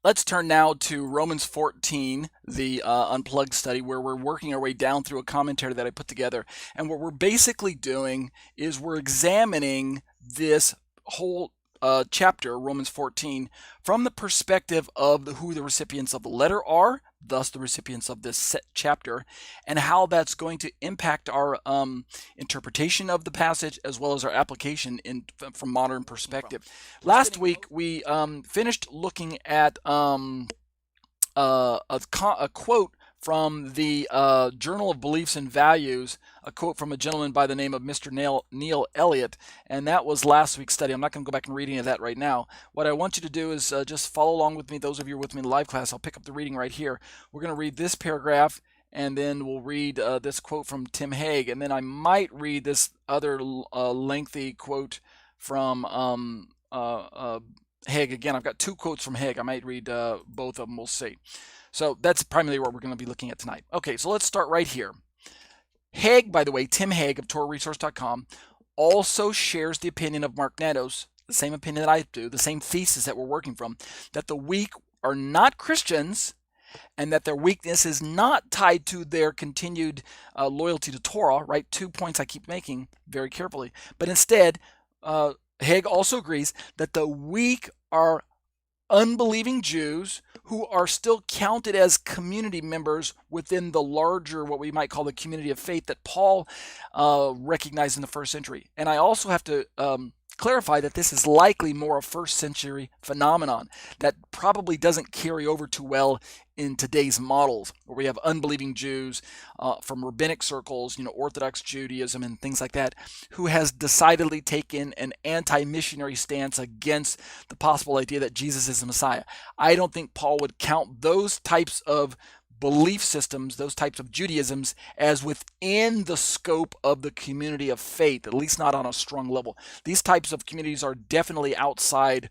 Let's turn now to Romans 14, the Unplugged study, where we're working our way down through a commentary that I put together. And what we're basically doing is we're examining this whole chapter, Romans 14, from the perspective of who the recipients of the letter are, thus the recipients of this chapter, and how that's going to impact our interpretation of the passage as well as our application from modern perspective. Last week we finished looking at a quote from the Journal of Beliefs and Values, a quote from a gentleman by the name of Mr. Neil Elliott, and that was last week's study. I'm not going to go back and read any of that right now. What I want you to do is just follow along with me. Those of you who are with me in the live class, I'll pick up the reading right here. We're going to read this paragraph, and then we'll read this quote from Tim Hague, and then I might read this other lengthy quote from Hague. Again, I've got two quotes from Hague. I might read both of them. We'll see. So that's primarily what we're going to be looking at tonight. Okay, so let's start right here. Hague, by the way, Tim Hague of TorahResource.com, also shares the opinion of Mark Natos, the same opinion that I do, the same thesis that we're working from, that the weak are not Christians and that their weakness is not tied to their continued loyalty to Torah, right? 2 points I keep making very carefully. But instead, Hague also agrees that the weak are unbelieving Jews who are still counted as community members within the larger, what we might call the community of faith that Paul recognized in the first century. And I also have to clarify that this is likely more a first century phenomenon that probably doesn't carry over too well in today's models, where we have unbelieving Jews from rabbinic circles, Orthodox Judaism and things like that, who has decidedly taken an anti-missionary stance against the possible idea that Jesus is the Messiah. I don't think Paul would count those types of belief systems, those types of Judaisms, as within the scope of the community of faith, at least not on a strong level. These types of communities are definitely outside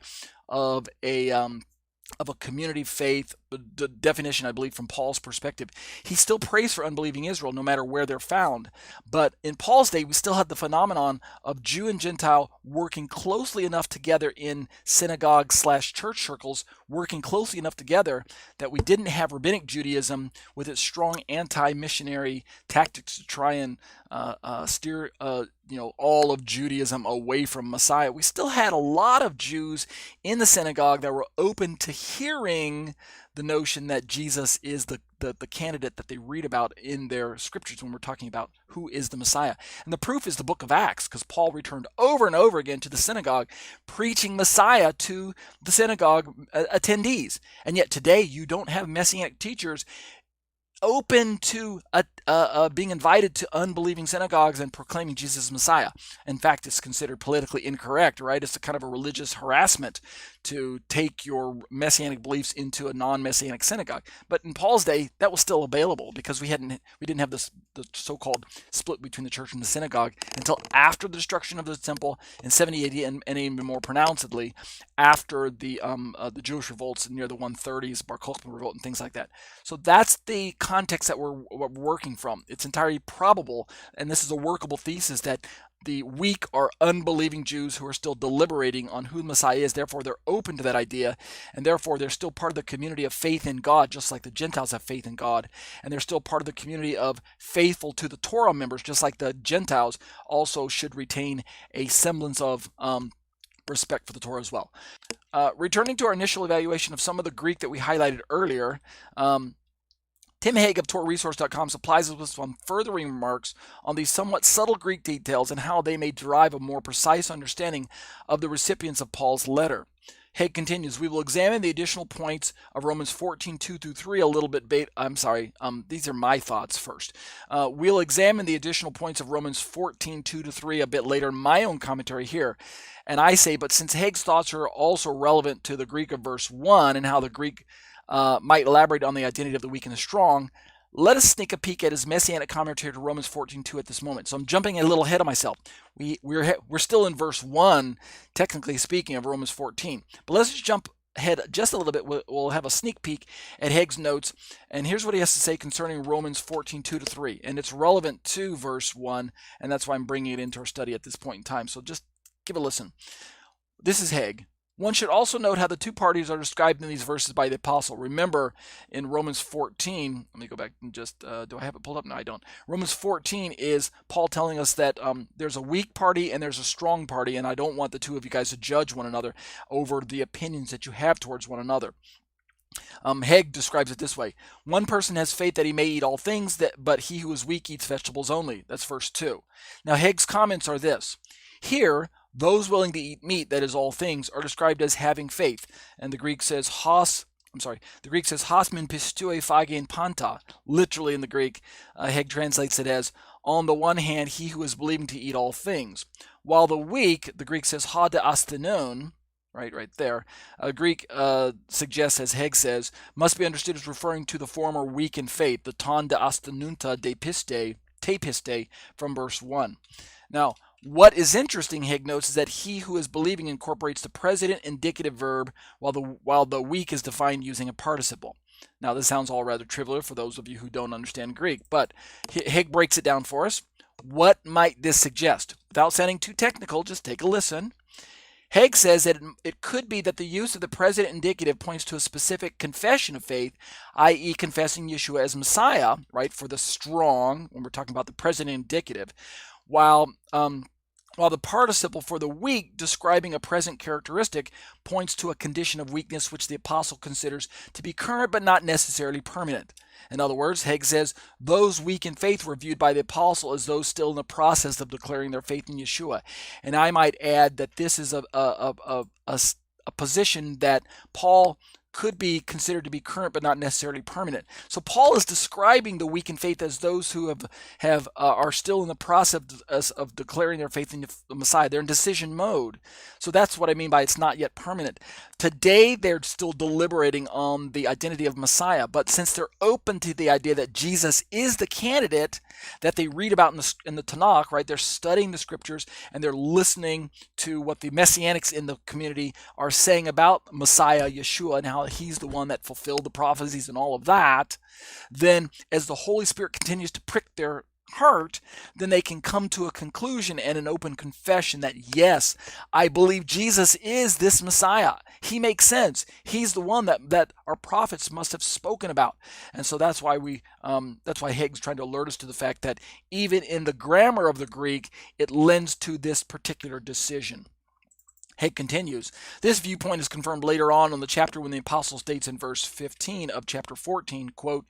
of a community faith, the definition, I believe, from Paul's perspective. He still prays for unbelieving Israel no matter where they're found. But in Paul's day, we still had the phenomenon of Jew and Gentile working closely enough together in synagogue/church circles, working closely enough together that we didn't have rabbinic Judaism with its strong anti-missionary tactics to try and steer all of Judaism away from Messiah. We still had a lot of Jews in the synagogue that were open to hearing the notion that Jesus is the candidate that they read about in their scriptures when we're talking about who is the Messiah. And the proof is the book of Acts, because Paul returned over and over again to the synagogue preaching Messiah to the synagogue attendees. And yet today you don't have Messianic teachers open to being invited to unbelieving synagogues and proclaiming Jesus as Messiah. In fact, it's considered politically incorrect, right? It's a kind of a religious harassment to take your messianic beliefs into a non-messianic synagogue. But in Paul's day, that was still available because we didn't have the so-called split between the church and the synagogue until after the destruction of the temple in 70 AD, and even more pronouncedly after the Jewish revolts near the 130s, Bar Kokhba revolt, and things like that. So that's the context that we're working from. It's entirely probable, and this is a workable thesis, that the weak are unbelieving Jews who are still deliberating on who Messiah is. Therefore, they're open to that idea, and therefore they're still part of the community of faith in God, just like the Gentiles have faith in God. And they're still part of the community of faithful to the Torah members, just like the Gentiles also should retain a semblance of respect for the Torah as well. Returning to our initial evaluation of some of the Greek that we highlighted earlier, Tim Hague of TorahResource.com supplies us with some further remarks on these somewhat subtle Greek details and how they may derive a more precise understanding of the recipients of Paul's letter. Hague continues, we will examine the additional points of Romans 14:2-3 a little bit. These are my thoughts first. We'll examine the additional points of Romans 14:2-3 a bit later in my own commentary here. And I say, but since Hague's thoughts are also relevant to the Greek of verse 1 and how the Greek might elaborate on the identity of the weak and the strong, let us sneak a peek at his Messianic commentary to Romans 14:2 at this moment. So I'm jumping a little ahead of myself. We're still in verse 1, technically speaking, of Romans 14. But let's just jump ahead just a little bit. We'll have a sneak peek at Hague's notes. And here's what he has to say concerning Romans 14:2-3. And it's relevant to verse 1, and that's why I'm bringing it into our study at this point in time. So just give a listen. This is Hague. One should also note how the two parties are described in these verses by the apostle. Remember, in Romans 14, let me go back and just, do I have it pulled up? No, I don't. Romans 14 is Paul telling us that there's a weak party and there's a strong party, and I don't want the two of you guys to judge one another over the opinions that you have towards one another. Hegg describes it this way. One person has faith that he may eat all things, but he who is weak eats vegetables only. That's verse 2. Now, Hegg's comments are this. Here, those willing to eat meat, that is all things, are described as having faith. And the Greek says hos min pistue phagein panta. Literally in the Greek, Hegg translates it as, on the one hand, he who is believing to eat all things. While the weak, the Greek says ha de astenon, right there. Greek suggests, as Hegg says, must be understood as referring to the former weak in faith, the ton de astenunta de piste, te piste, from verse 1. Now, what is interesting, Hegg notes, is that he who is believing incorporates the present indicative verb, while the weak is defined using a participle. Now, this sounds all rather trivial for those of you who don't understand Greek, but Hegg breaks it down for us. What might this suggest? Without sounding too technical, just take a listen. Hegg says that it could be that the use of the present indicative points to a specific confession of faith, i.e. confessing Yeshua as Messiah, right, for the strong, when we're talking about the present indicative, while the participle for the weak, describing a present characteristic, points to a condition of weakness which the apostle considers to be current but not necessarily permanent. In other words, Hegg says, those weak in faith were viewed by the apostle as those still in the process of declaring their faith in Yeshua. And I might add that this is a position that Paul could be considered to be current but not necessarily permanent. So Paul is describing the weak in faith as those who are still in the process of declaring their faith in the Messiah. They're in decision mode. So that's what I mean by it's not yet permanent. Today they're still deliberating on the identity of Messiah, but since they're open to the idea that Jesus is the candidate that they read about in the Tanakh, right? They're studying the scriptures and they're listening to what the Messianics in the community are saying about Messiah, Yeshua, and how he's the one that fulfilled the prophecies and all of that. Then as the Holy Spirit continues to prick their heart, then they can come to a conclusion and an open confession that, yes, I believe Jesus is this Messiah. He makes sense. He's the one that our prophets must have spoken about. And so that's why Hegg's trying to alert us to the fact that even in the grammar of the Greek, it lends to this particular decision. Hegg continues, this viewpoint is confirmed later on in the chapter when the apostle states in verse 15 of chapter 14, quote,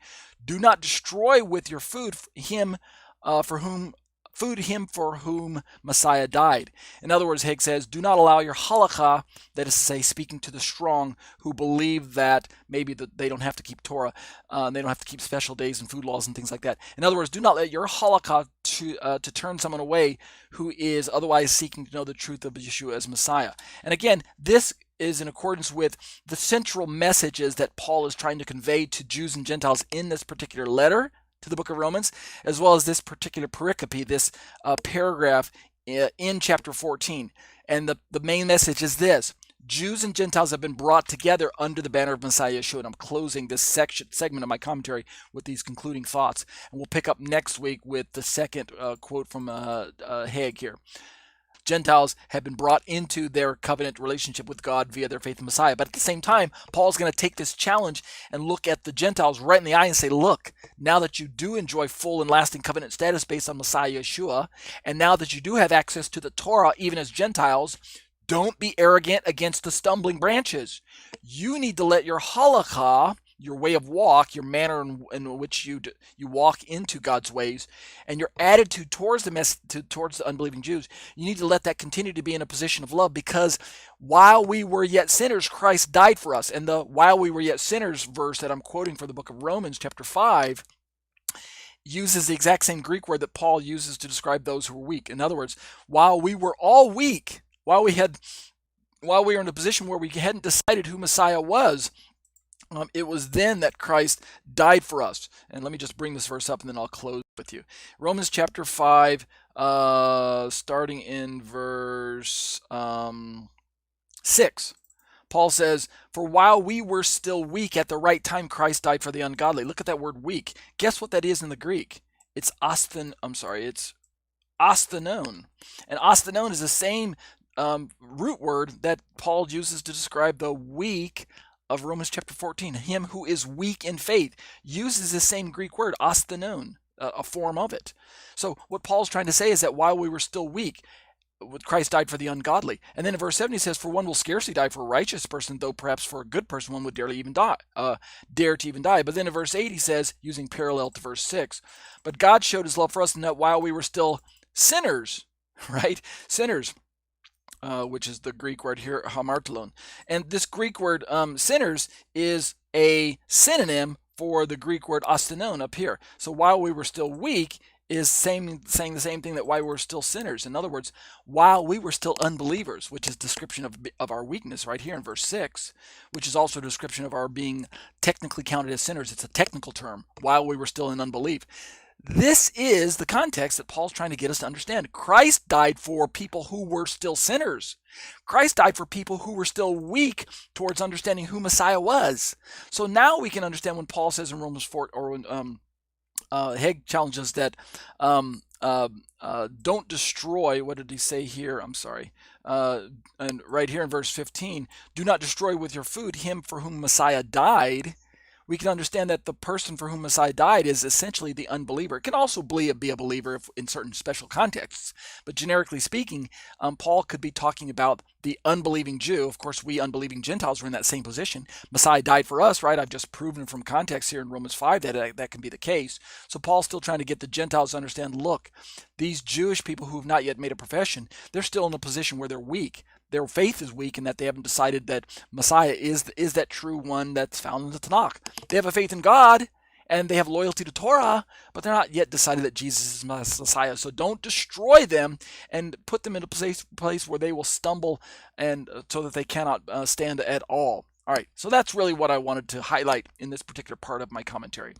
do not destroy with your food him for whom Messiah died. In other words, Hegg says, do not allow your halakha, that is to say, speaking to the strong who believe that maybe they don't have to keep Torah, they don't have to keep special days and food laws and things like that. In other words, do not let your halakha to turn someone away who is otherwise seeking to know the truth of Yeshua as Messiah. And again, this is in accordance with the central messages that Paul is trying to convey to Jews and Gentiles in this particular letter to the book of Romans, as well as this particular pericope, this paragraph in chapter 14. And the main message is this. Jews and Gentiles have been brought together under the banner of Messiah Yeshua. And I'm closing this segment of my commentary with these concluding thoughts. And we'll pick up next week with the second quote from Hegg here. Gentiles have been brought into their covenant relationship with God via their faith in Messiah. But at the same time, Paul's going to take this challenge and look at the Gentiles right in the eye and say, look, now that you do enjoy full and lasting covenant status based on Messiah Yeshua, and now that you do have access to the Torah, even as Gentiles, don't be arrogant against the stumbling branches. You need to let your halakha, your way of walk, your manner in which you walk into God's ways, and your attitude towards the unbelieving Jews, you need to let that continue to be in a position of love, because while we were yet sinners, Christ died for us. And the while we were yet sinners verse that I'm quoting for the book of Romans chapter 5 uses the exact same Greek word that Paul uses to describe those who were weak. In other words, while we were all weak, while we were in a position where we hadn't decided who Messiah was, it was then that Christ died for us. And let me just bring this verse up and then I'll close with you. Romans chapter 5, starting in verse 6. Paul says, for while we were still weak, at the right time Christ died for the ungodly. Look at that word weak. Guess what that is in the Greek? It's astenon. And astenon is the same root word that Paul uses to describe the weak of Romans chapter 14. Him who is weak in faith uses the same Greek word, asthenon, a form of it. So what Paul's trying to say is that while we were still weak, Christ died for the ungodly. And then in verse 7 he says, for one will scarcely die for a righteous person, though perhaps for a good person one would dare to even die. But then in verse 8 he says, using parallel to verse 6, but God showed his love for us in that while we were still sinners, right? Sinners, which is the Greek word here, hamartelon. And this Greek word sinners is a synonym for the Greek word asthenon up here. So while we were still weak is saying the same thing that while we were still sinners. In other words, while we were still unbelievers, which is a description of our weakness right here in verse 6, which is also a description of our being technically counted as sinners. It's a technical term, while we were still in unbelief. This is the context that Paul's trying to get us to understand. Christ died for people who were still sinners. Christ died for people who were still weak towards understanding who Messiah was. So now we can understand when Paul says in Romans 4, or when Haig challenges that don't destroy. What did he say here? I'm sorry. And right here in verse 15, do not destroy with your food him for whom Messiah died. We can understand that the person for whom Messiah died is essentially the unbeliever. It can also be a believer in certain special contexts. But generically speaking, Paul could be talking about the unbelieving Jew. Of course, we unbelieving Gentiles were in that same position. Messiah died for us, right? I've just proven from context here in Romans 5 that can be the case. So Paul's still trying to get the Gentiles to understand, look, these Jewish people who have not yet made a profession, they're still in a position where they're weak. Their faith is weak in that they haven't decided that Messiah is that true one that's found in the Tanakh. They have a faith in God, and they have loyalty to Torah, but they're not yet decided that Jesus is Messiah. So don't destroy them and put them in a place where they will stumble, and so that they cannot stand at all. All right, so that's really what I wanted to highlight in this particular part of my commentary.